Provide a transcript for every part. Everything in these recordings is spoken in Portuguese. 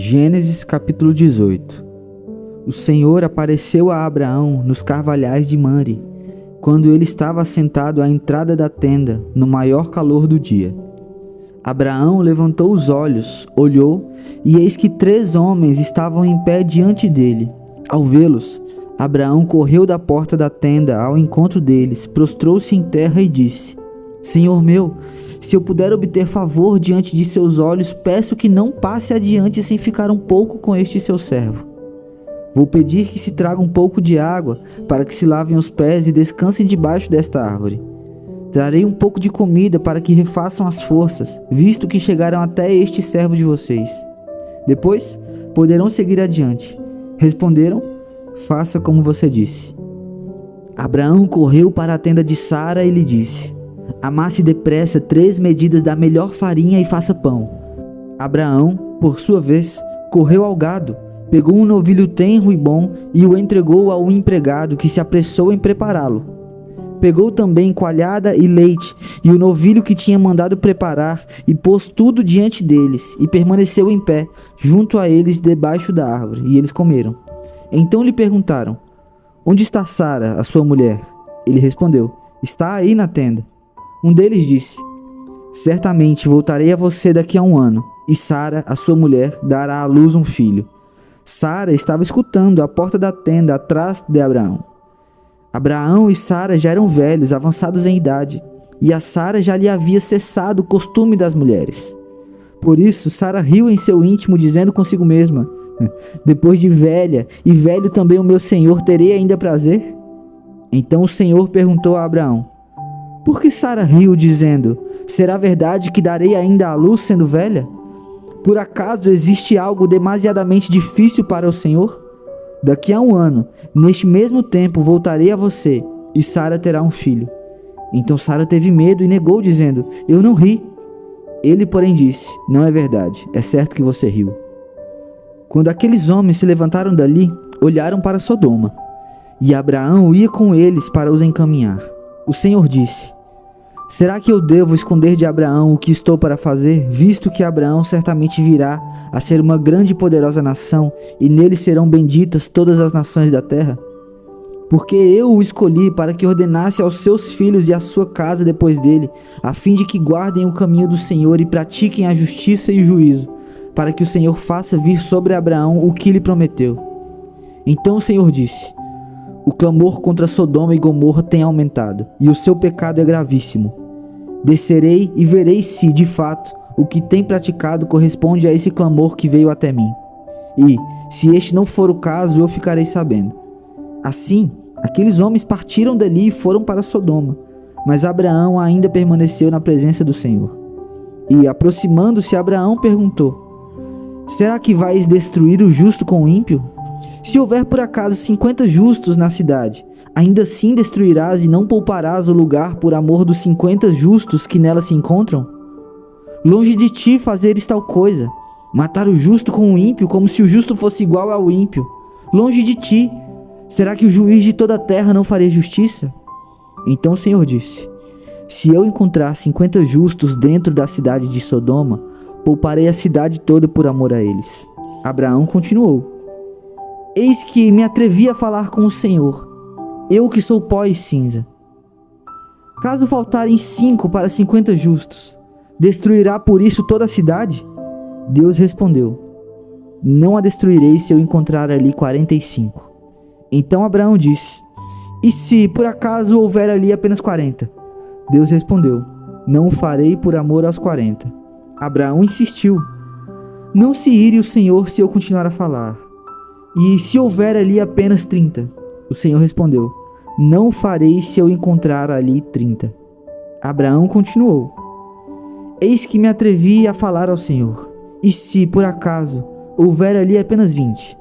Gênesis capítulo 18. O Senhor apareceu a Abraão nos carvalhais de Mamre, quando ele estava assentado à entrada da tenda, no maior calor do dia. Abraão levantou os olhos, olhou, e eis que 3 homens estavam em pé diante dele. Ao vê-los, Abraão correu da porta da tenda ao encontro deles, prostrou-se em terra e disse: Senhor meu, se eu puder obter favor diante de seus olhos, peço que não passe adiante sem ficar um pouco com este seu servo. Vou pedir que se traga um pouco de água, para que se lavem os pés e descansem debaixo desta árvore. Trarei um pouco de comida para que refaçam as forças, visto que chegaram até este servo de vocês. Depois poderão seguir adiante. Responderam: faça como você disse. Abraão correu para a tenda de Sara e lhe disse: amasse depressa 3 medidas da melhor farinha e faça pão. Abraão, por sua vez, correu ao gado, pegou um novilho tenro e bom e o entregou ao empregado, que se apressou em prepará-lo. Pegou também coalhada e leite e o novilho que tinha mandado preparar e pôs tudo diante deles e permaneceu em pé junto a eles debaixo da árvore, e eles comeram. Então lhe perguntaram: onde está Sara, a sua mulher? Ele respondeu: está aí na tenda. Um deles disse: certamente voltarei a você daqui a 1 ano, e Sara, a sua mulher, dará à luz um filho. Sara estava escutando à porta da tenda atrás de Abraão. Abraão e Sara já eram velhos, avançados em idade, e a Sara já lhe havia cessado o costume das mulheres. Por isso Sara riu em seu íntimo, dizendo consigo mesma: depois de velha e velho também o meu senhor, terei ainda prazer? Então o Senhor perguntou a Abraão: por que Sara riu, dizendo: será verdade que darei ainda à luz sendo velha? Por acaso existe algo demasiadamente difícil para o Senhor? Daqui a 1 ano, neste mesmo tempo, voltarei a você, e Sara terá um filho. Então Sara teve medo e negou, dizendo: eu não ri. Ele, porém, disse: não é verdade, é certo que você riu. Quando aqueles homens se levantaram dali, olharam para Sodoma, e Abraão ia com eles para os encaminhar. O Senhor disse: será que eu devo esconder de Abraão o que estou para fazer, visto que Abraão certamente virá a ser uma grande e poderosa nação, e nele serão benditas todas as nações da terra? Porque eu o escolhi para que ordenasse aos seus filhos e à sua casa depois dele, a fim de que guardem o caminho do Senhor e pratiquem a justiça e o juízo, para que o Senhor faça vir sobre Abraão o que lhe prometeu. Então o Senhor disse: o clamor contra Sodoma e Gomorra tem aumentado, e o seu pecado é gravíssimo. Descerei e verei se, de fato, o que tem praticado corresponde a esse clamor que veio até mim. E, se este não for o caso, eu ficarei sabendo. Assim, aqueles homens partiram dali e foram para Sodoma, mas Abraão ainda permaneceu na presença do Senhor. E, aproximando-se, Abraão perguntou: será que vais destruir o justo com o ímpio? Se houver por acaso 50 justos na cidade, ainda assim destruirás e não pouparás o lugar por amor dos 50 justos que nela se encontram? Longe de ti fazeres tal coisa, matar o justo com o ímpio, como se o justo fosse igual ao ímpio. Longe de ti. Será que o juiz de toda a terra não faria justiça? Então o Senhor disse: se eu encontrar 50 justos dentro da cidade de Sodoma, pouparei a cidade toda por amor a eles. Abraão continuou: eis que me atrevi a falar com o Senhor, eu que sou pó e cinza. Caso faltarem 5 para 50 justos, destruirá por isso toda a cidade? Deus respondeu: não a destruirei se eu encontrar ali 45. Então Abraão disse: e se por acaso houver ali apenas 40? Deus respondeu: não o farei por amor aos 40. Abraão insistiu: não se ire o Senhor se eu continuar a falar. E se houver ali apenas 30? O Senhor respondeu: não o farei se eu encontrar ali 30. Abraão continuou: eis que me atrevi a falar ao Senhor. E se, por acaso, houver ali apenas 20?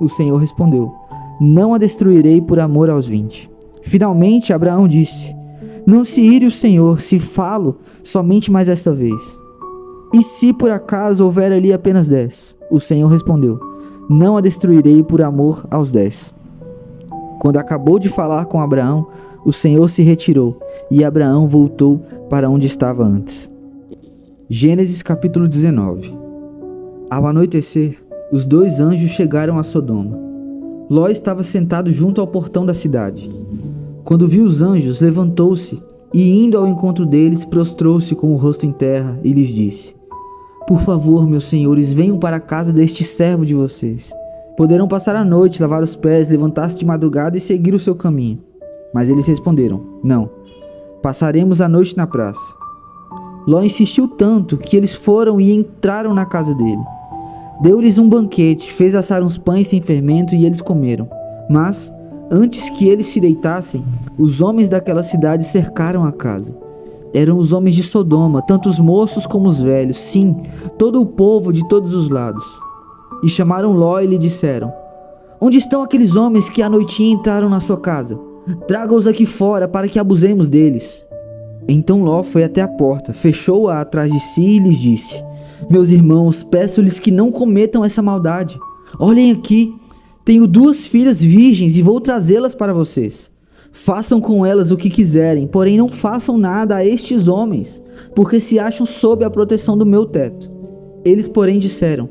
O Senhor respondeu: não a destruirei por amor aos 20. Finalmente Abraão disse: não se ire o Senhor se falo somente mais esta vez. E se por acaso houver ali apenas 10? O Senhor respondeu: não a destruirei por amor aos 10. Quando acabou de falar com Abraão, o Senhor se retirou, e Abraão voltou para onde estava antes. Gênesis capítulo 19. Ao anoitecer, os 2 anjos chegaram a Sodoma. Ló estava sentado junto ao portão da cidade. Quando viu os anjos, levantou-se e, indo ao encontro deles, prostrou-se com o rosto em terra e lhes disse: Por favor, meus senhores, venham para a casa deste servo de vocês. Poderão passar a noite, lavar os pés, levantar-se de madrugada e seguir o seu caminho. Mas eles responderam: Não, passaremos a noite na praça. Ló insistiu tanto que eles foram e entraram na casa dele. Deu-lhes um banquete, fez assar uns pães sem fermento e eles comeram. Mas, antes que eles se deitassem, os homens daquela cidade cercaram a casa. Eram os homens de Sodoma, tanto os moços como os velhos, sim, todo o povo de todos os lados. E chamaram Ló e lhe disseram: Onde estão aqueles homens que à noitinha entraram na sua casa? Traga-os aqui fora para que abusemos deles. Então Ló foi até a porta, fechou-a atrás de si e lhes disse: Meus irmãos, peço-lhes que não cometam essa maldade. Olhem aqui, tenho 2 filhas virgens e vou trazê-las para vocês. Façam com elas o que quiserem, porém não façam nada a estes homens, porque se acham sob a proteção do meu teto. Eles, porém, disseram: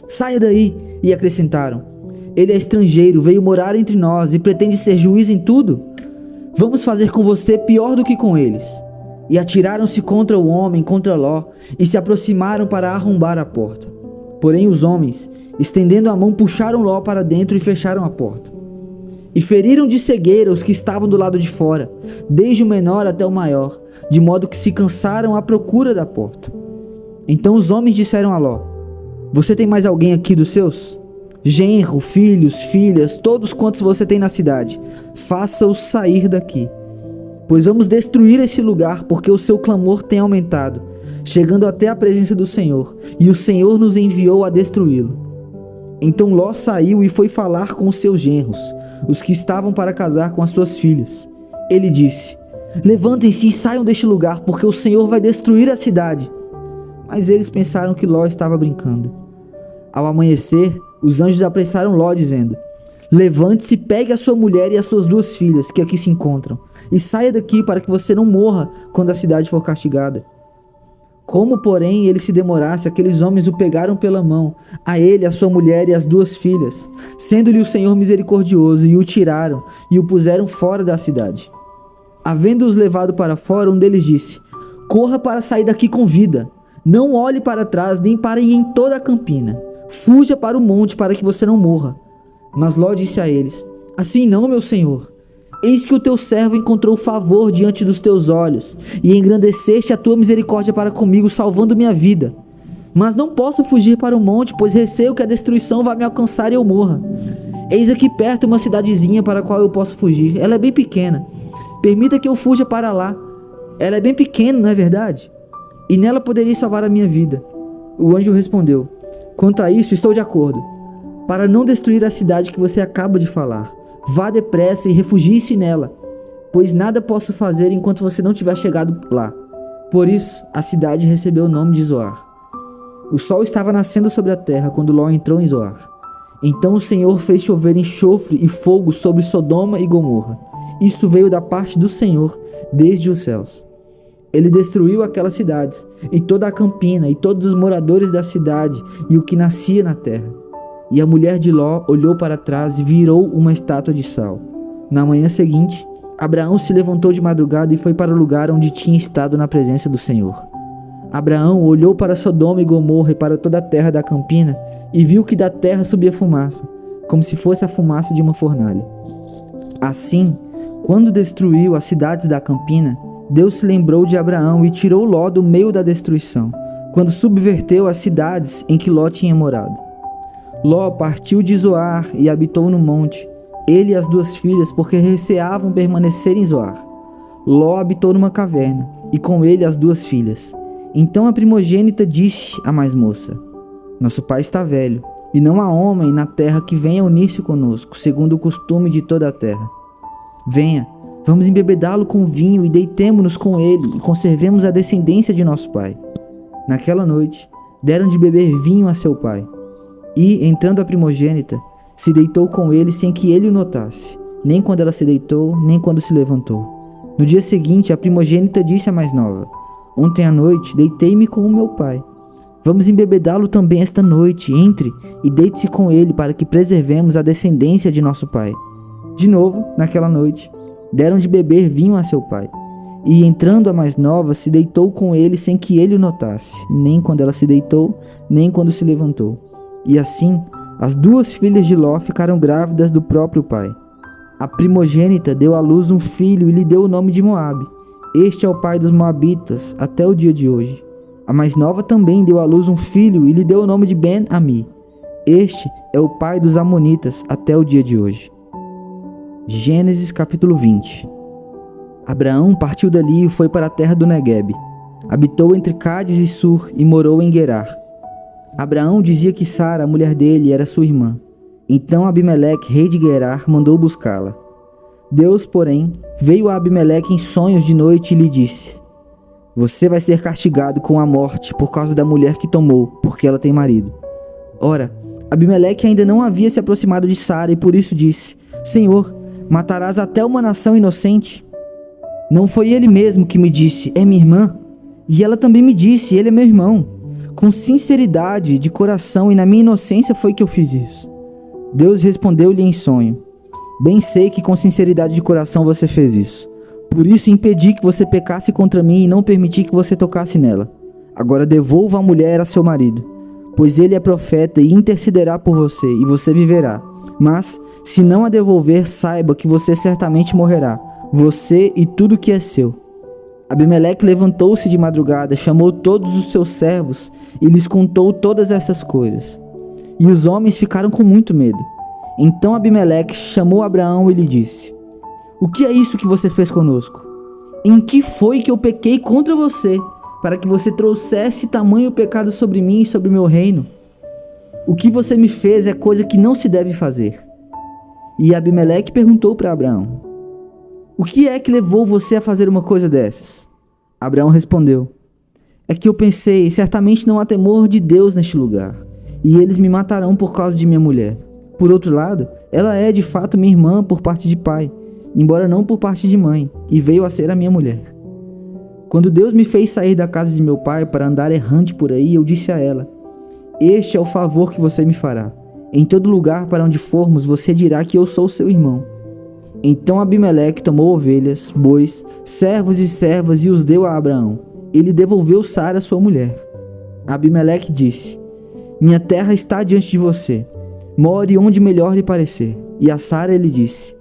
Saia daí! E acrescentaram: Ele é estrangeiro, veio morar entre nós e pretende ser juiz em tudo? Vamos fazer com você pior do que com eles. E atiraram-se contra o homem, contra Ló, e se aproximaram para arrombar a porta. Porém os homens, estendendo a mão, puxaram Ló para dentro e fecharam a porta. E feriram de cegueira os que estavam do lado de fora, desde o menor até o maior, de modo que se cansaram à procura da porta. Então os homens disseram a Ló: Você tem mais alguém aqui dos seus? Genro, filhos, filhas, todos quantos você tem na cidade, faça-os sair daqui. Pois vamos destruir esse lugar, porque o seu clamor tem aumentado, chegando até a presença do Senhor, e o Senhor nos enviou a destruí-lo. Então Ló saiu e foi falar com os seus genros, os que estavam para casar com as suas filhas. Ele disse: Levantem-se e saiam deste lugar, porque o Senhor vai destruir a cidade. Mas eles pensaram que Ló estava brincando. Ao amanhecer, os anjos apressaram Ló, dizendo: Levante-se, pegue a sua mulher e as suas 2 filhas, que aqui se encontram, e saia daqui para que você não morra quando a cidade for castigada. Como, porém, ele se demorasse, aqueles homens o pegaram pela mão, a ele, a sua mulher e as 2 filhas, sendo-lhe o Senhor misericordioso, e o tiraram e o puseram fora da cidade. Havendo-os levado para fora, um deles disse: Corra para sair daqui com vida. Não olhe para trás, nem para ir em toda a campina. Fuja para o monte para que você não morra. Mas Ló disse a eles: Assim não, meu senhor. Eis que o teu servo encontrou favor diante dos teus olhos, e engrandeceste a tua misericórdia para comigo, salvando minha vida. Mas não posso fugir para o monte, pois receio que a destruição vá me alcançar e eu morra. Eis aqui perto uma cidadezinha para a qual eu posso fugir. Ela é bem pequena. Permita que eu fuja para lá. Ela é bem pequena, não é verdade? E nela poderia salvar a minha vida. O anjo respondeu: Quanto a isso, estou de acordo, para não destruir a cidade que você acaba de falar. Vá depressa e refugie-se nela, pois nada posso fazer enquanto você não tiver chegado lá. Por isso, a cidade recebeu o nome de Zoar. O sol estava nascendo sobre a terra quando Ló entrou em Zoar. Então o Senhor fez chover enxofre e fogo sobre Sodoma e Gomorra. Isso veio da parte do Senhor desde os céus. Ele destruiu aquelas cidades, e toda a campina, e todos os moradores da cidade, e o que nascia na terra. E a mulher de Ló olhou para trás e virou uma estátua de sal. Na manhã seguinte, Abraão se levantou de madrugada e foi para o lugar onde tinha estado na presença do Senhor. Abraão olhou para Sodoma e Gomorra e para toda a terra da campina, e viu que da terra subia fumaça, como se fosse a fumaça de uma fornalha. Assim, quando destruiu as cidades da campina, Deus se lembrou de Abraão e tirou Ló do meio da destruição, quando subverteu as cidades em que Ló tinha morado. Ló partiu de Zoar e habitou no monte, ele e as 2 filhas, porque receavam permanecer em Zoar. Ló habitou numa caverna, e com ele as 2 filhas. Então a primogênita disse à mais moça: Nosso pai está velho, e não há homem na terra que venha unir-se conosco, segundo o costume de toda a terra. Venha, vamos embebedá-lo com vinho e deitemo-nos com ele, e conservemos a descendência de nosso pai. Naquela noite, deram de beber vinho a seu pai. E, entrando a primogênita, se deitou com ele sem que ele o notasse, nem quando ela se deitou, nem quando se levantou. No dia seguinte, a primogênita disse à mais nova: Ontem à noite deitei-me com o meu pai. Vamos embebedá-lo também esta noite. Entre e deite-se com ele, para que preservemos a descendência de nosso pai. De novo, naquela noite, deram de beber vinho a seu pai. E entrando a mais nova, se deitou com ele sem que ele o notasse, nem quando ela se deitou, nem quando se levantou. E assim, as duas filhas de Ló ficaram grávidas do próprio pai. A primogênita deu à luz um filho e lhe deu o nome de Moabe. Este é o pai dos moabitas até o dia de hoje. A mais nova também deu à luz um filho e lhe deu o nome de Ben-Ami. Este é o pai dos amonitas até o dia de hoje. Gênesis capítulo 20. Abraão partiu dali e foi para a terra do Neguebe. Habitou entre Cádiz e Sur e morou em Gerar. Abraão dizia que Sara, a mulher dele, era sua irmã. Então Abimeleque, rei de Gerar, mandou buscá-la. Deus, porém, veio a Abimeleque em sonhos de noite e lhe disse: Você vai ser castigado com a morte por causa da mulher que tomou, porque ela tem marido. Ora, Abimeleque ainda não havia se aproximado de Sara e por isso disse: Senhor, matarás até uma nação inocente? Não foi ele mesmo que me disse: É minha irmã? E ela também me disse: Ele é meu irmão. Com sinceridade de coração e na minha inocência foi que eu fiz isso. Deus respondeu-lhe em sonho: Bem sei que com sinceridade de coração você fez isso. Por isso impedi que você pecasse contra mim e não permiti que você tocasse nela. Agora devolva a mulher a seu marido, pois ele é profeta e intercederá por você, e você viverá. Mas, se não a devolver, saiba que você certamente morrerá, você e tudo que é seu. Abimeleque levantou-se de madrugada, chamou todos os seus servos e lhes contou todas essas coisas. E os homens ficaram com muito medo. Então Abimeleque chamou Abraão e lhe disse: O que é isso que você fez conosco? Em que foi que eu pequei contra você, para que você trouxesse tamanho pecado sobre mim e sobre meu reino? O que você me fez é coisa que não se deve fazer. E Abimeleque perguntou para Abraão: O que é que levou você a fazer uma coisa dessas? Abraão respondeu: É que eu pensei, certamente não há temor de Deus neste lugar, e eles me matarão por causa de minha mulher. Por outro lado, ela é de fato minha irmã por parte de pai, embora não por parte de mãe, e veio a ser a minha mulher. Quando Deus me fez sair da casa de meu pai para andar errante por aí, eu disse a ela: Este é o favor que você me fará. Em todo lugar para onde formos, você dirá que eu sou seu irmão. Então Abimeleque tomou ovelhas, bois, servos e servas e os deu a Abraão. Ele devolveu Sara, sua mulher. Abimeleque disse: Minha terra está diante de você. More onde melhor lhe parecer. E a Sara ele disse: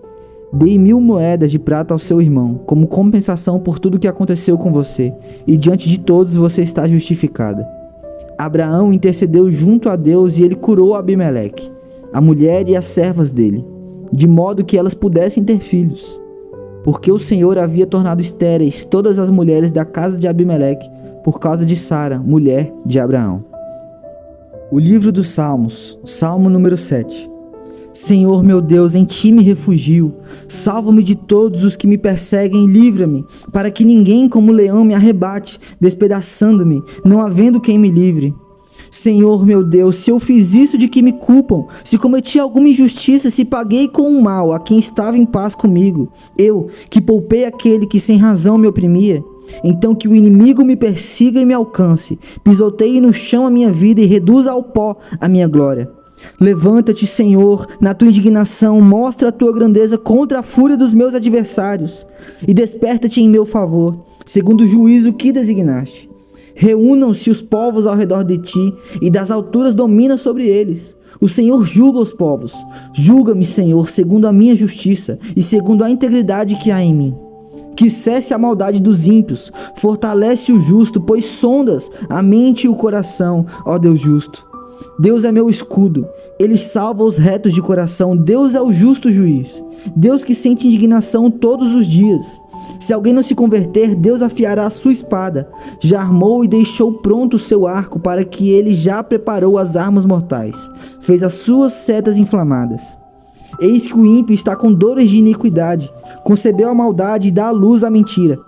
Dei 1000 moedas de prata ao seu irmão, como compensação por tudo que aconteceu com você, e diante de todos você está justificada. Abraão intercedeu junto a Deus e ele curou Abimeleque, a mulher e as servas dele, de modo que elas pudessem ter filhos, porque o Senhor havia tornado estéreis todas as mulheres da casa de Abimeleque por causa de Sara, mulher de Abraão. O livro dos Salmos, Salmo número 7. Senhor meu Deus, em ti me refugio. Salva-me de todos os que me perseguem e livra-me, para que ninguém como leão me arrebate, despedaçando-me, não havendo quem me livre. Senhor meu Deus, se eu fiz isso de que me culpam, se cometi alguma injustiça, se paguei com o mal a quem estava em paz comigo, eu, que poupei aquele que sem razão me oprimia, então que o inimigo me persiga e me alcance, pisoteie no chão a minha vida e reduza ao pó a minha glória. Levanta-te, Senhor, na tua indignação, mostra a tua grandeza contra a fúria dos meus adversários, e desperta-te em meu favor, segundo o juízo que designaste. Reúnam-se os povos ao redor de ti, e das alturas domina sobre eles. O Senhor julga os povos. Julga-me, Senhor, segundo a minha justiça, e segundo a integridade que há em mim. Que cesse a maldade dos ímpios, fortalece o justo, pois sondas a mente e o coração, ó Deus justo. Deus é meu escudo, ele salva os retos de coração. Deus é o justo juiz, Deus que sente indignação todos os dias. Se alguém não se converter, Deus afiará a sua espada. Já armou e deixou pronto o seu arco, para que ele já preparou as armas mortais. Fez as suas setas inflamadas. Eis que o ímpio está com dores de iniquidade, concebeu a maldade e dá à luz a mentira.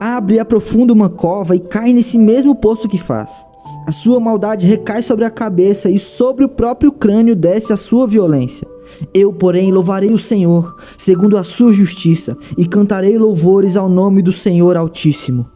Abre e aprofunda uma cova e cai nesse mesmo poço que faz. A sua maldade recai sobre a cabeça e sobre o próprio crânio desce a sua violência. Eu, porém, louvarei o Senhor, segundo a sua justiça, e cantarei louvores ao nome do Senhor Altíssimo.